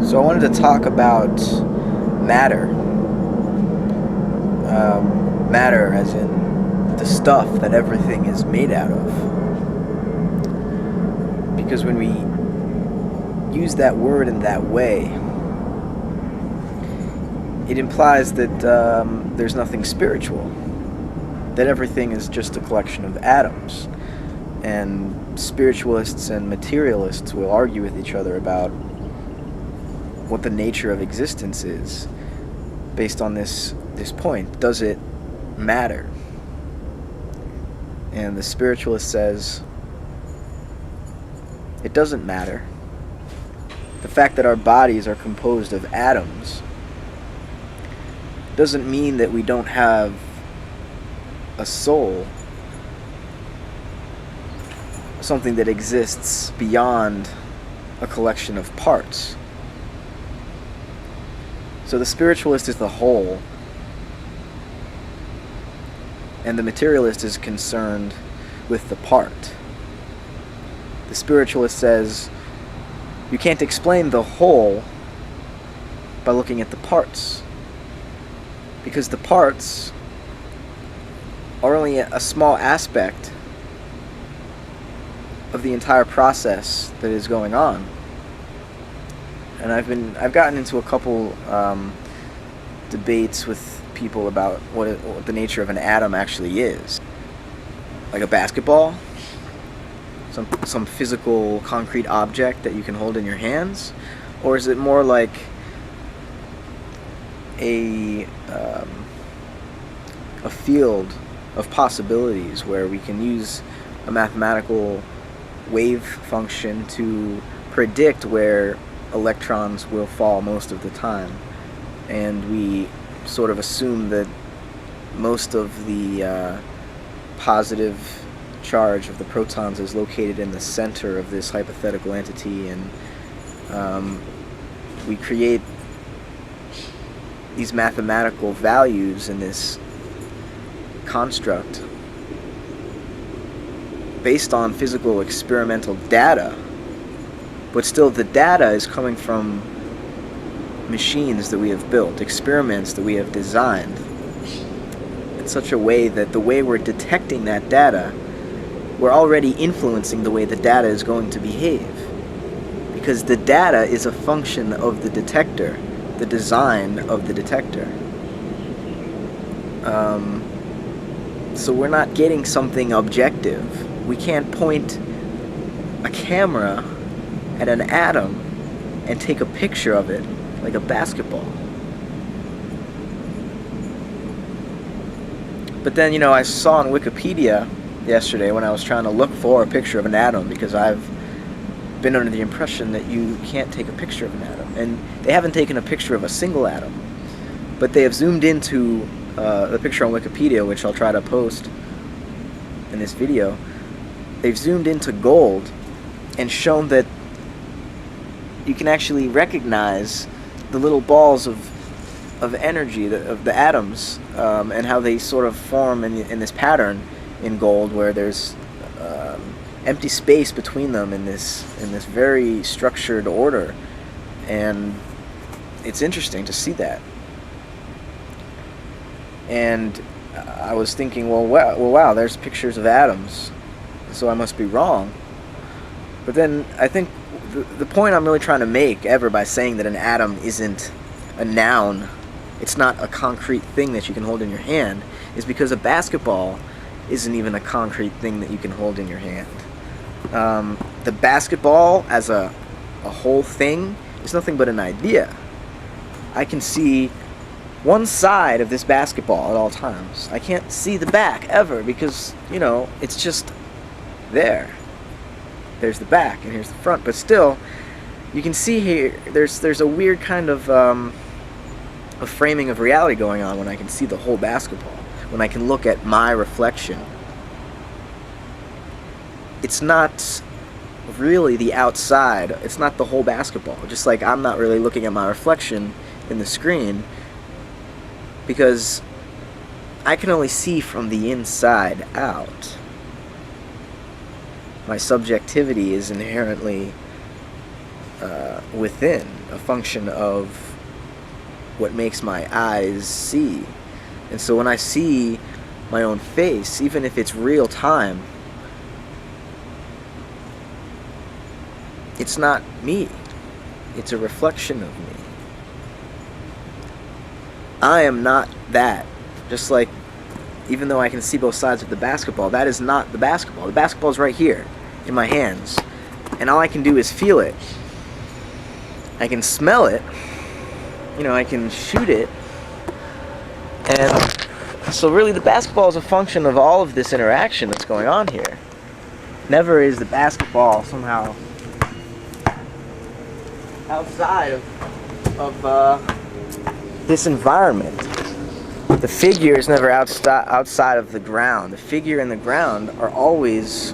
So I wanted to talk about matter. Matter as in the stuff that everything is made out of. Because when we use that word in that way, it implies that there's nothing spiritual. That everything is just a collection of atoms. And spiritualists and materialists will argue with each other about what the nature of existence is based on this point. Does it matter? And the spiritualist says it doesn't matter. The fact that our bodies are composed of atoms doesn't mean that we don't have a soul, something that exists beyond a collection of parts. So the spiritualist is the whole, and the materialist is concerned with the part. The spiritualist says you can't explain the whole by looking at the parts, because the parts are only a small aspect of the entire process that is going on. And I've gotten into a couple debates with people about what the nature of an atom actually is. Like a basketball, some physical concrete object that you can hold in your hands, or is it more like a field of possibilities where we can use a mathematical wave function to predict where electrons will fall most of the time, and we sort of assume that most of the positive charge of the protons is located in the center of this hypothetical entity, and we create these mathematical values in this construct based on physical experimental data, but still the data is coming from machines that we have built, experiments that we have designed in such a way that the way we're detecting that data, we're already influencing the way the data is going to behave, because the data is a function of the detector, the design of the detector. So we're not getting something objective. We can't point a camera at an atom and take a picture of it like a basketball. But then, I saw on Wikipedia yesterday when I was trying to look for a picture of an atom, because I've been under the impression that you can't take a picture of an atom. And they haven't taken a picture of a single atom, but they have zoomed into the picture on Wikipedia, which I'll try to post in this video. They've zoomed into gold and shown that you can actually recognize the little balls of energy, of the atoms, and how they sort of form in this pattern in gold, where there's empty space between them in this very structured order. And it's interesting to see that. And I was thinking, wow, there's pictures of atoms, so I must be wrong. But then I think the point I'm really trying to make ever by saying that an atom isn't a noun, it's not a concrete thing that you can hold in your hand, is because a basketball isn't even a concrete thing that you can hold in your hand. The basketball as a whole thing is nothing but an idea. I can see one side of this basketball at all times. I can't see the back ever, because, it's just there. There's the back and here's the front, but still, you can see here, there's a weird kind of a framing of reality going on when I can see the whole basketball, when I can look at my reflection. It's not really the outside, it's not the whole basketball, just like I'm not really looking at my reflection in the screen, because I can only see from the inside out. My subjectivity is inherently within, a function of what makes my eyes see. And so when I see my own face, even if it's real time, it's not me. It's a reflection of me. I am not that. Just like, even though I can see both sides of the basketball, that is not the basketball. The basketball is right here in my hands. And all I can do is feel it. I can smell it. I can shoot it. And so really the basketball is a function of all of this interaction that's going on here. Never is the basketball somehow outside of this environment. The figure is never outside of the ground. The figure and the ground are always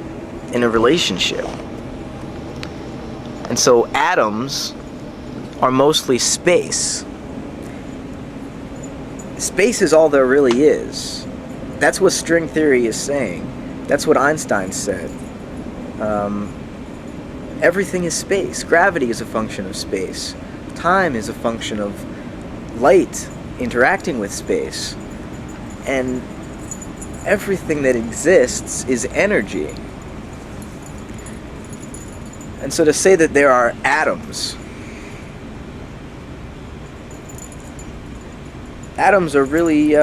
in a relationship. And so atoms are mostly space. Space is all there really is. That's what string theory is saying. That's what Einstein said. Everything is space. Gravity is a function of space. Time is a function of light interacting with space. And everything that exists is energy. And so to say that there are atoms are really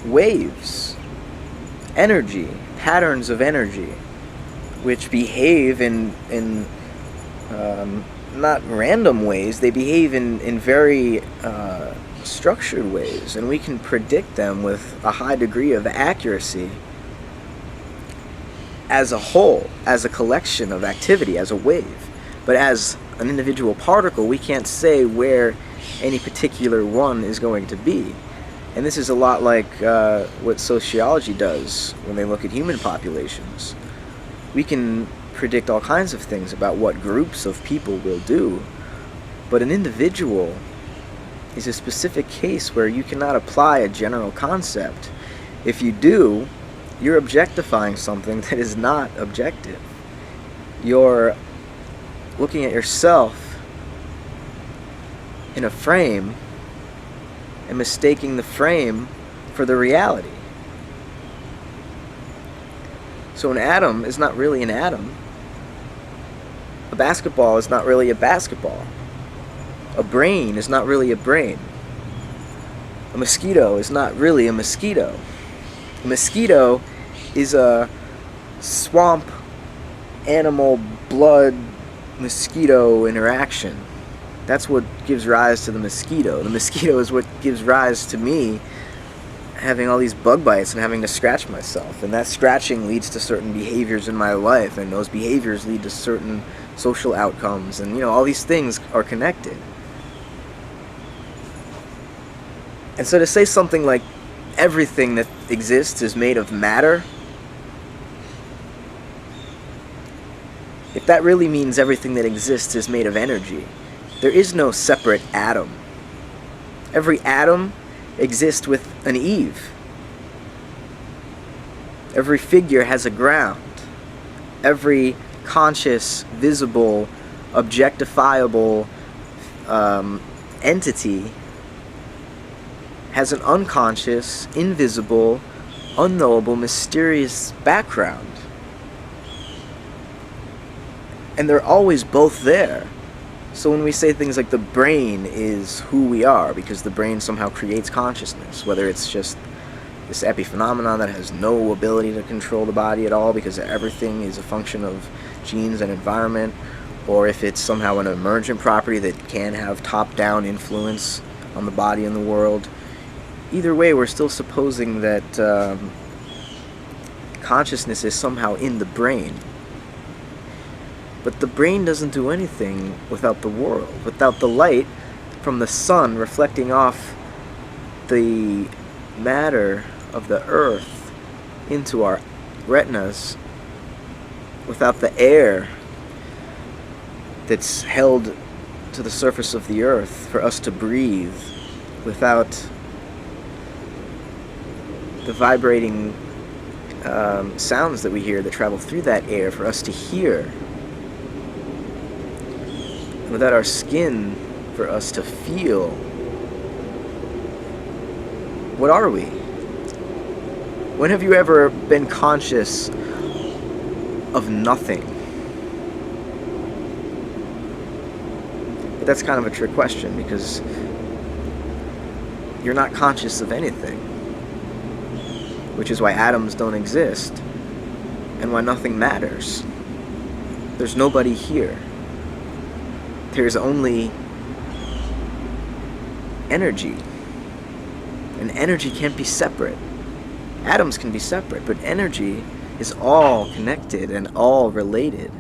waves, energy, patterns of energy, which behave in not random ways. They behave in very structured ways, and we can predict them with a high degree of accuracy as a whole, as a collection of activity, as a wave. But as an individual particle, we can't say where any particular one is going to be. And this is a lot like what sociology does when they look at human populations. We can predict all kinds of things about what groups of people will do, but an individual is a specific case where you cannot apply a general concept. If you do, you're objectifying something that is not objective. You're looking at yourself in a frame and mistaking the frame for the reality. So an atom is not really an atom. A basketball is not really a basketball. A brain is not really a brain. A mosquito is not really a mosquito. A mosquito is a swamp animal blood mosquito interaction. That's what gives rise to the mosquito. The mosquito is what gives rise to me having all these bug bites and having to scratch myself. And that scratching leads to certain behaviors in my life, and those behaviors lead to certain social outcomes, and all these things are connected. And so to say something like everything that exists is made of matter, if that really means everything that exists is made of energy, there is no separate atom. Every atom exists with an Eve. Every figure has a ground. Every conscious, visible, objectifiable entity has an unconscious, invisible, unknowable, mysterious background. And they're always both there. So when we say things like the brain is who we are, because the brain somehow creates consciousness, whether it's just this epiphenomenon that has no ability to control the body at all because everything is a function of genes and environment, or if it's somehow an emergent property that can have top-down influence on the body and the world, either way, we're still supposing that consciousness is somehow in the brain. But the brain doesn't do anything without the world, without the light from the sun reflecting off the matter of the earth into our retinas, without the air that's held to the surface of the earth for us to breathe, without the vibrating sounds that we hear that travel through that air for us to hear. without our skin for us to feel, what are we? When have you ever been conscious of nothing? But that's kind of a trick question, because you're not conscious of anything, which is why atoms don't exist and why nothing matters. There's nobody here. There's only energy. And energy can't be separate. Atoms can be separate, but energy is all connected and all related.